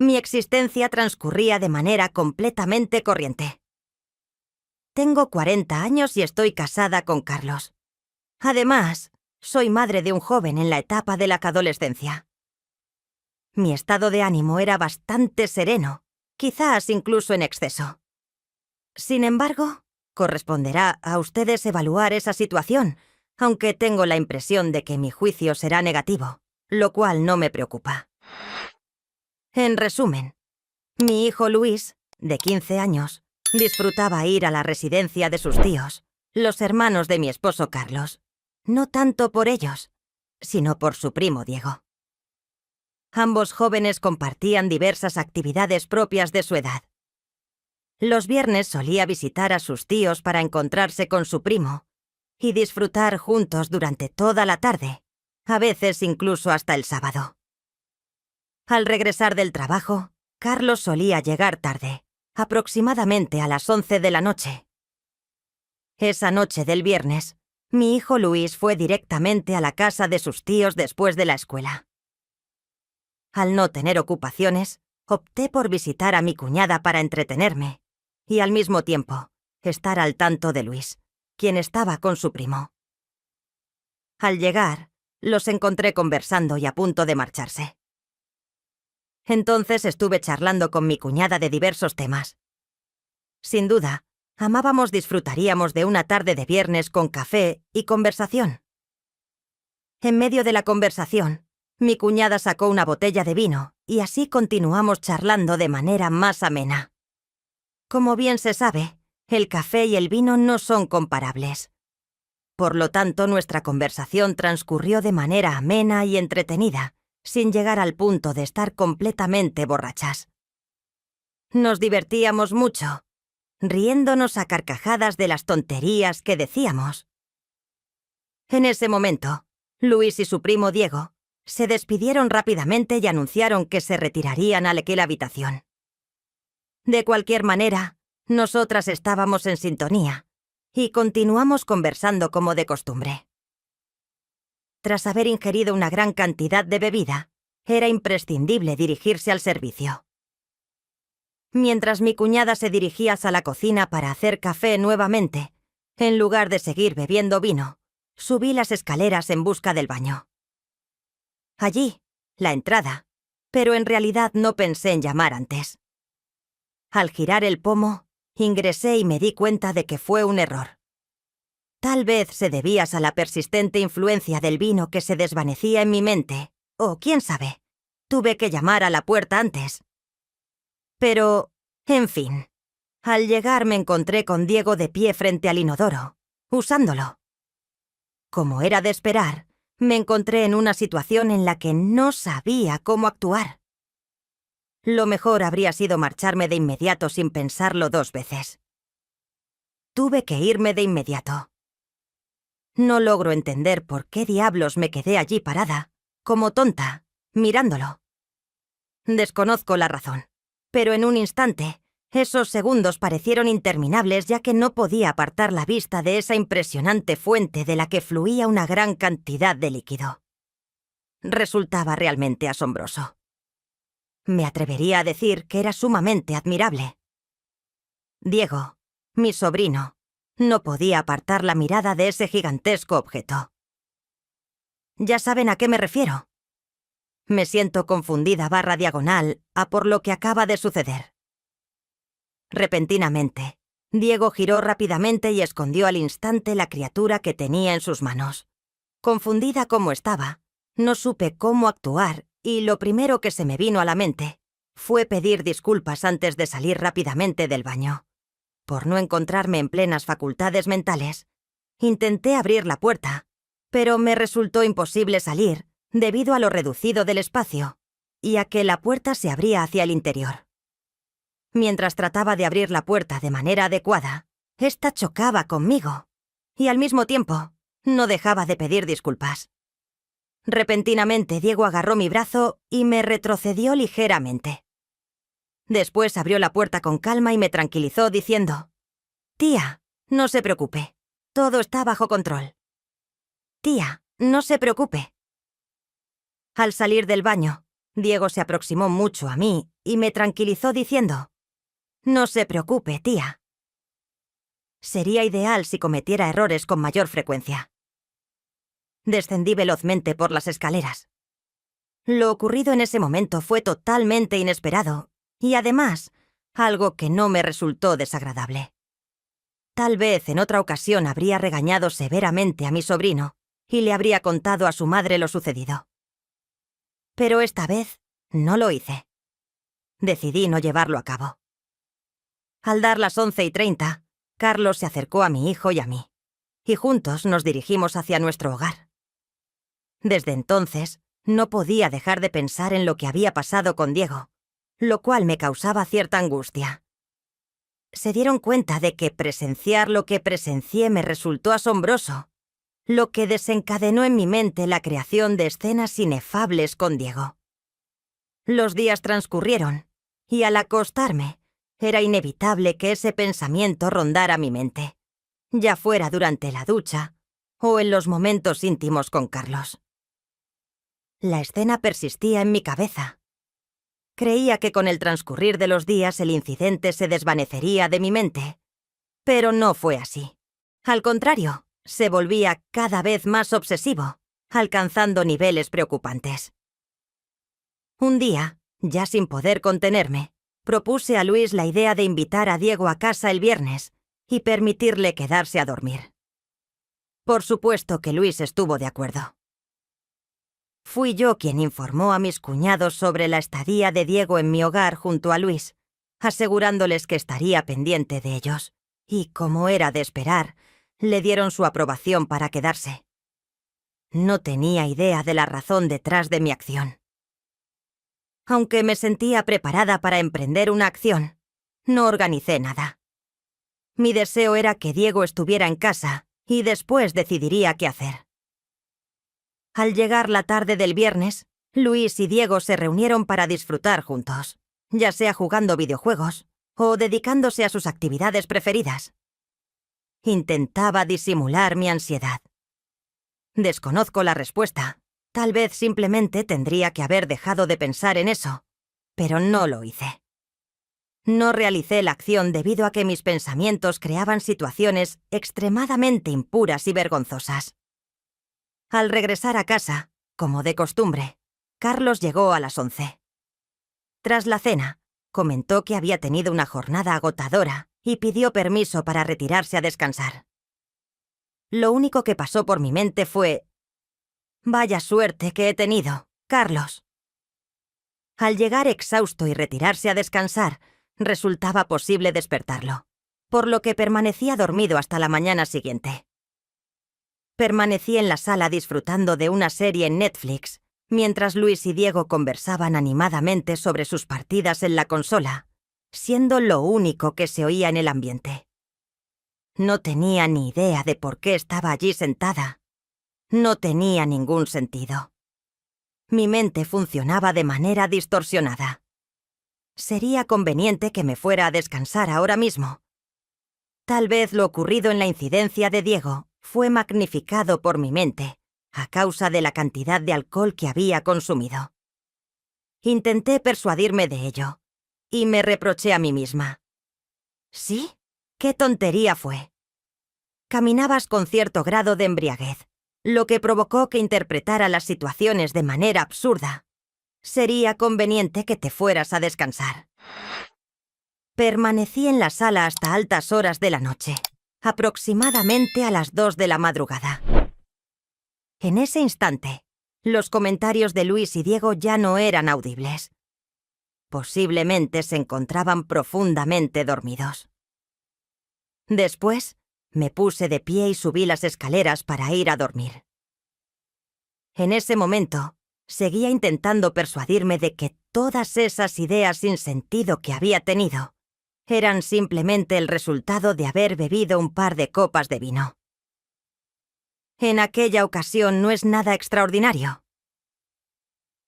Mi existencia transcurría de manera completamente corriente. Tengo 40 años y estoy casada con Carlos. Además, soy madre de un joven en la etapa de la adolescencia. Mi estado de ánimo era bastante sereno, quizás incluso en exceso. Sin embargo, corresponderá a ustedes evaluar esa situación, aunque tengo la impresión de que mi juicio será negativo, lo cual no me preocupa. En resumen, mi hijo Luis, de 15 años, disfrutaba ir a la residencia de sus tíos, los hermanos de mi esposo Carlos, no tanto por ellos, sino por su primo Diego. Ambos jóvenes compartían diversas actividades propias de su edad. Los viernes solía visitar a sus tíos para encontrarse con su primo y disfrutar juntos durante toda la tarde, a veces incluso hasta el sábado. Al regresar del trabajo, Carlos solía llegar tarde, aproximadamente a las 11 de la noche. Esa noche del viernes, mi hijo Luis fue directamente a la casa de sus tíos después de la escuela. Al no tener ocupaciones, opté por visitar a mi cuñada para entretenerme y al mismo tiempo estar al tanto de Luis, quien estaba con su primo. Al llegar, los encontré conversando y a punto de marcharse. Entonces estuve charlando con mi cuñada de diversos temas. Sin duda, disfrutaríamos de una tarde de viernes con café y conversación. En medio de la conversación, mi cuñada sacó una botella de vino y así continuamos charlando de manera más amena. Como bien se sabe, el café y el vino no son comparables. Por lo tanto, nuestra conversación transcurrió de manera amena y entretenida, sin llegar al punto de estar completamente borrachas. Nos divertíamos mucho, riéndonos a carcajadas de las tonterías que decíamos. En ese momento, Luis y su primo Diego se despidieron rápidamente y anunciaron que se retirarían a aquella habitación. De cualquier manera, nosotras estábamos en sintonía y continuamos conversando como de costumbre. Tras haber ingerido una gran cantidad de bebida, era imprescindible dirigirse al servicio. Mientras mi cuñada se dirigía a la cocina para hacer café nuevamente, en lugar de seguir bebiendo vino, subí las escaleras en busca del baño. Allí, la entrada, pero en realidad no pensé en llamar antes. Al girar el pomo, ingresé y me di cuenta de que fue un error. Tal vez se debía a la persistente influencia del vino que se desvanecía en mi mente, o quién sabe, tuve que llamar a la puerta antes. Pero, en fin, al llegar me encontré con Diego de pie frente al inodoro, usándolo. Como era de esperar, me encontré en una situación en la que no sabía cómo actuar. Lo mejor habría sido marcharme de inmediato sin pensarlo 2 veces. Tuve que irme de inmediato. No logro entender por qué diablos me quedé allí parada, como tonta, mirándolo. Desconozco la razón, pero en un instante, esos segundos parecieron interminables ya que no podía apartar la vista de esa impresionante fuente de la que fluía una gran cantidad de líquido. Resultaba realmente asombroso. Me atrevería a decir que era sumamente admirable. Diego, mi sobrino, no podía apartar la mirada de ese gigantesco objeto. Ya saben a qué me refiero. Me siento confundida /diagonal a por lo que acaba de suceder. Repentinamente, Diego giró rápidamente y escondió al instante la criatura que tenía en sus manos. Confundida como estaba, no supe cómo actuar y lo primero que se me vino a la mente fue pedir disculpas antes de salir rápidamente del baño. Por no encontrarme en plenas facultades mentales, intenté abrir la puerta, pero me resultó imposible salir debido a lo reducido del espacio y a que la puerta se abría hacia el interior. Mientras trataba de abrir la puerta de manera adecuada, esta chocaba conmigo y al mismo tiempo no dejaba de pedir disculpas. Repentinamente Diego agarró mi brazo y me retrocedió ligeramente. Después abrió la puerta con calma y me tranquilizó diciendo: «Tía, no se preocupe. Todo está bajo control. Tía, no se preocupe». Al salir del baño, Diego se aproximó mucho a mí y me tranquilizó diciendo: «No se preocupe, tía. Sería ideal si cometiera errores con mayor frecuencia». Descendí velozmente por las escaleras. Lo ocurrido en ese momento fue totalmente inesperado y, además, algo que no me resultó desagradable. Tal vez en otra ocasión habría regañado severamente a mi sobrino y le habría contado a su madre lo sucedido. Pero esta vez no lo hice. Decidí no llevarlo a cabo. Al dar las 11:30, Carlos se acercó a mi hijo y a mí, y juntos nos dirigimos hacia nuestro hogar. Desde entonces, no podía dejar de pensar en lo que había pasado con Diego, lo cual me causaba cierta angustia. Se dieron cuenta de que presenciar lo que presencié me resultó asombroso, lo que desencadenó en mi mente la creación de escenas inefables con Diego. Los días transcurrieron, y al acostarme, era inevitable que ese pensamiento rondara mi mente, ya fuera durante la ducha o en los momentos íntimos con Carlos. La escena persistía en mi cabeza. Creía que con el transcurrir de los días el incidente se desvanecería de mi mente, pero no fue así. Al contrario, se volvía cada vez más obsesivo, alcanzando niveles preocupantes. Un día, ya sin poder contenerme, propuse a Luis la idea de invitar a Diego a casa el viernes y permitirle quedarse a dormir. Por supuesto que Luis estuvo de acuerdo. Fui yo quien informó a mis cuñados sobre la estadía de Diego en mi hogar junto a Luis, asegurándoles que estaría pendiente de ellos, y, como era de esperar, le dieron su aprobación para quedarse. No tenía idea de la razón detrás de mi acción. Aunque me sentía preparada para emprender una acción, no organicé nada. Mi deseo era que Diego estuviera en casa y después decidiría qué hacer. Al llegar la tarde del viernes, Luis y Diego se reunieron para disfrutar juntos, ya sea jugando videojuegos o dedicándose a sus actividades preferidas. Intentaba disimular mi ansiedad. Desconozco la respuesta. Tal vez simplemente tendría que haber dejado de pensar en eso, pero no lo hice. No realicé la acción debido a que mis pensamientos creaban situaciones extremadamente impuras y vergonzosas. Al regresar a casa, como de costumbre, Carlos llegó a las 11. Tras la cena, comentó que había tenido una jornada agotadora y pidió permiso para retirarse a descansar. Lo único que pasó por mi mente fue: «Vaya suerte que he tenido, Carlos». Al llegar exhausto y retirarse a descansar, resultaba posible despertarlo, por lo que permanecía dormido hasta la mañana siguiente. Permanecí en la sala disfrutando de una serie en Netflix, mientras Luis y Diego conversaban animadamente sobre sus partidas en la consola, siendo lo único que se oía en el ambiente. No tenía ni idea de por qué estaba allí sentada. No tenía ningún sentido. Mi mente funcionaba de manera distorsionada. Sería conveniente que me fuera a descansar ahora mismo. Tal vez lo ocurrido en la incidencia de Diego fue magnificado por mi mente a causa de la cantidad de alcohol que había consumido. Intenté persuadirme de ello, y me reproché a mí misma. ¿Sí? ¿Qué tontería fue? Caminabas con cierto grado de embriaguez, lo que provocó que interpretara las situaciones de manera absurda. Sería conveniente que te fueras a descansar. Permanecí en la sala hasta altas horas de la noche, aproximadamente a las 2 de la madrugada. En ese instante, los comentarios de Luis y Diego ya no eran audibles. Posiblemente se encontraban profundamente dormidos. Después, me puse de pie y subí las escaleras para ir a dormir. En ese momento, seguía intentando persuadirme de que todas esas ideas sin sentido que había tenido eran simplemente el resultado de haber bebido un par de copas de vino. En aquella ocasión no es nada extraordinario.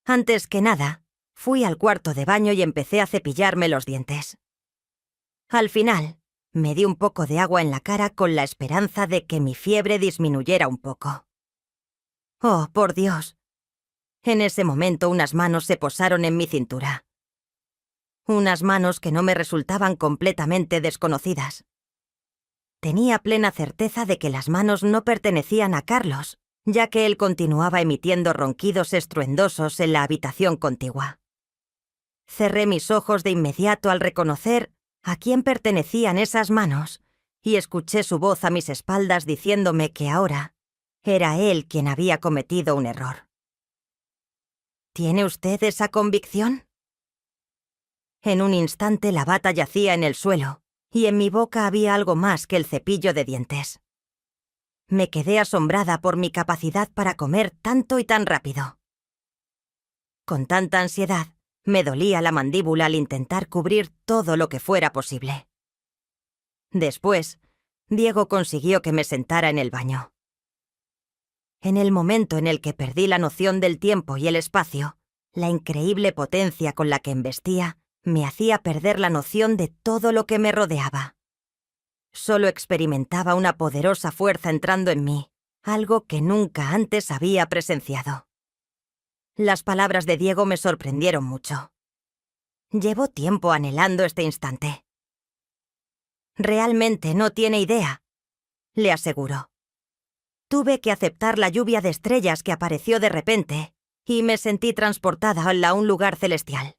Antes que nada, fui al cuarto de baño y empecé a cepillarme los dientes. Al final, me di un poco de agua en la cara con la esperanza de que mi fiebre disminuyera un poco. Oh, por Dios. En ese momento unas manos se posaron en mi cintura. Unas manos que no me resultaban completamente desconocidas. Tenía plena certeza de que las manos no pertenecían a Carlos, ya que él continuaba emitiendo ronquidos estruendosos en la habitación contigua. Cerré mis ojos de inmediato al reconocer a quién pertenecían esas manos y escuché su voz a mis espaldas diciéndome que ahora era él quien había cometido un error. ¿Tiene usted esa convicción? En un instante la bata yacía en el suelo y en mi boca había algo más que el cepillo de dientes. Me quedé asombrada por mi capacidad para comer tanto y tan rápido. Con tanta ansiedad, me dolía la mandíbula al intentar cubrir todo lo que fuera posible. Después, Diego consiguió que me sentara en el baño. En el momento en el que perdí la noción del tiempo y el espacio, la increíble potencia con la que embestía me hacía perder la noción de todo lo que me rodeaba. Solo experimentaba una poderosa fuerza entrando en mí, algo que nunca antes había presenciado. Las palabras de Diego me sorprendieron mucho. Llevo tiempo anhelando este instante. Realmente no tiene idea, le aseguró. Tuve que aceptar la lluvia de estrellas que apareció de repente y me sentí transportada a un lugar celestial.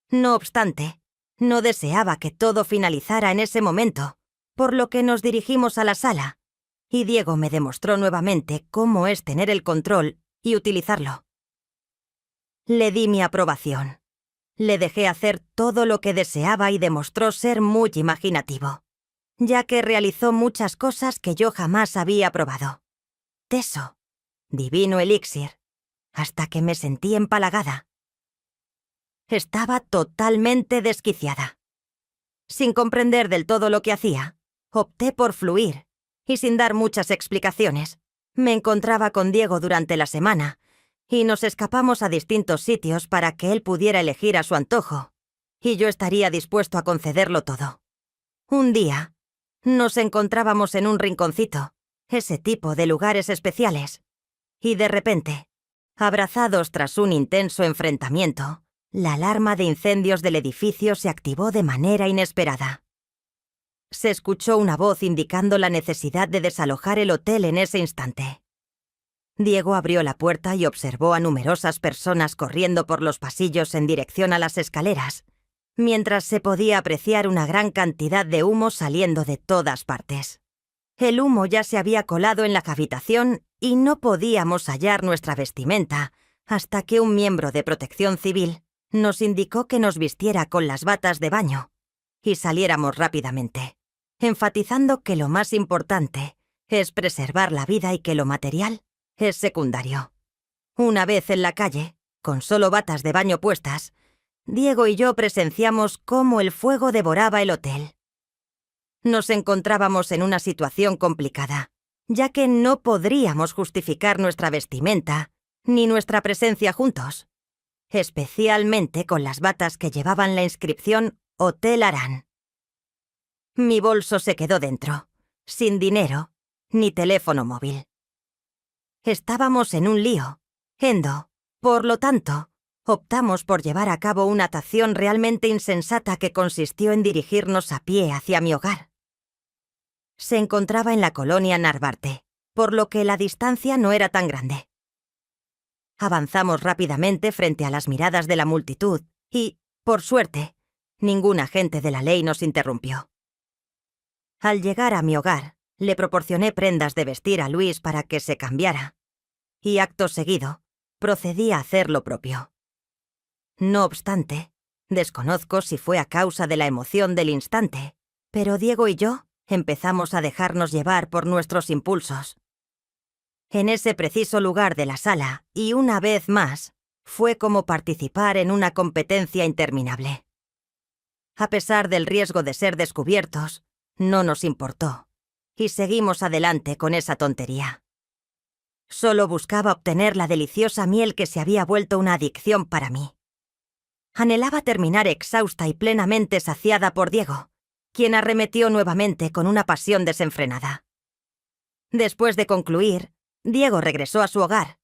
No obstante, no deseaba que todo finalizara en ese momento, por lo que nos dirigimos a la sala, y Diego me demostró nuevamente cómo es tener el control y utilizarlo. Le di mi aprobación. Le dejé hacer todo lo que deseaba y demostró ser muy imaginativo, ya que realizó muchas cosas que yo jamás había probado. Teso, divino elixir, hasta que me sentí empalagada. Estaba totalmente desquiciada. Sin comprender del todo lo que hacía, opté por fluir, y sin dar muchas explicaciones, me encontraba con Diego durante la semana, y nos escapamos a distintos sitios para que él pudiera elegir a su antojo, y yo estaría dispuesto a concederlo todo. Un día, nos encontrábamos en un rinconcito, ese tipo de lugares especiales, y de repente, abrazados tras un intenso enfrentamiento, la alarma de incendios del edificio se activó de manera inesperada. Se escuchó una voz indicando la necesidad de desalojar el hotel en ese instante. Diego abrió la puerta y observó a numerosas personas corriendo por los pasillos en dirección a las escaleras, mientras se podía apreciar una gran cantidad de humo saliendo de todas partes. El humo ya se había colado en la habitación y no podíamos hallar nuestra vestimenta hasta que un miembro de Protección Civil nos indicó que nos vistiera con las batas de baño y saliéramos rápidamente, enfatizando que lo más importante es preservar la vida y que lo material es secundario. Una vez en la calle, con solo batas de baño puestas, Diego y yo presenciamos cómo el fuego devoraba el hotel. Nos encontrábamos en una situación complicada, ya que no podríamos justificar nuestra vestimenta ni nuestra presencia juntos, especialmente con las batas que llevaban la inscripción Hotel Aran. Mi bolso se quedó dentro, sin dinero ni teléfono móvil. Estábamos en un lío, Endo. Por lo tanto, optamos por llevar a cabo una acción realmente insensata que consistió en dirigirnos a pie hacia mi hogar. Se encontraba en la colonia Narvarte, por lo que la distancia no era tan grande. Avanzamos rápidamente frente a las miradas de la multitud y, por suerte, ningún agente de la ley nos interrumpió. Al llegar a mi hogar, le proporcioné prendas de vestir a Luis para que se cambiara, y acto seguido, procedí a hacer lo propio. No obstante, desconozco si fue a causa de la emoción del instante, pero Diego y yo empezamos a dejarnos llevar por nuestros impulsos. En ese preciso lugar de la sala, y una vez más, fue como participar en una competencia interminable. A pesar del riesgo de ser descubiertos, no nos importó, y seguimos adelante con esa tontería. Solo buscaba obtener la deliciosa miel que se había vuelto una adicción para mí. Anhelaba terminar exhausta y plenamente saciada por Diego, quien arremetió nuevamente con una pasión desenfrenada. Después de concluir, Diego regresó a su hogar,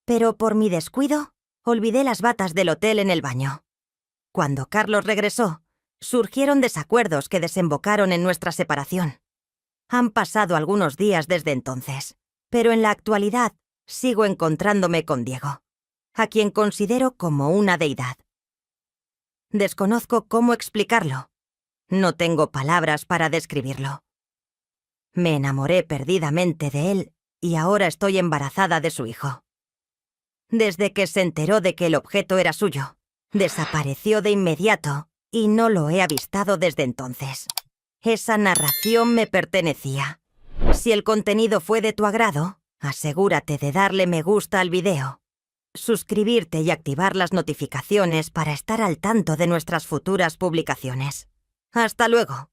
Pero por mi descuido, olvidé las batas del hotel en el baño. Cuando Carlos regresó, surgieron desacuerdos que desembocaron en nuestra separación. Han pasado algunos días desde entonces, pero en la actualidad sigo encontrándome con Diego, a quien considero como una deidad. Desconozco cómo explicarlo. No tengo palabras para describirlo. Me enamoré perdidamente de él y ahora estoy embarazada de su hijo. Desde que se enteró de que el objeto era suyo, desapareció de inmediato y no lo he avistado desde entonces. Esa narración me pertenecía. Si el contenido fue de tu agrado, asegúrate de darle me gusta al video, suscribirte y activar las notificaciones para estar al tanto de nuestras futuras publicaciones. ¡Hasta luego!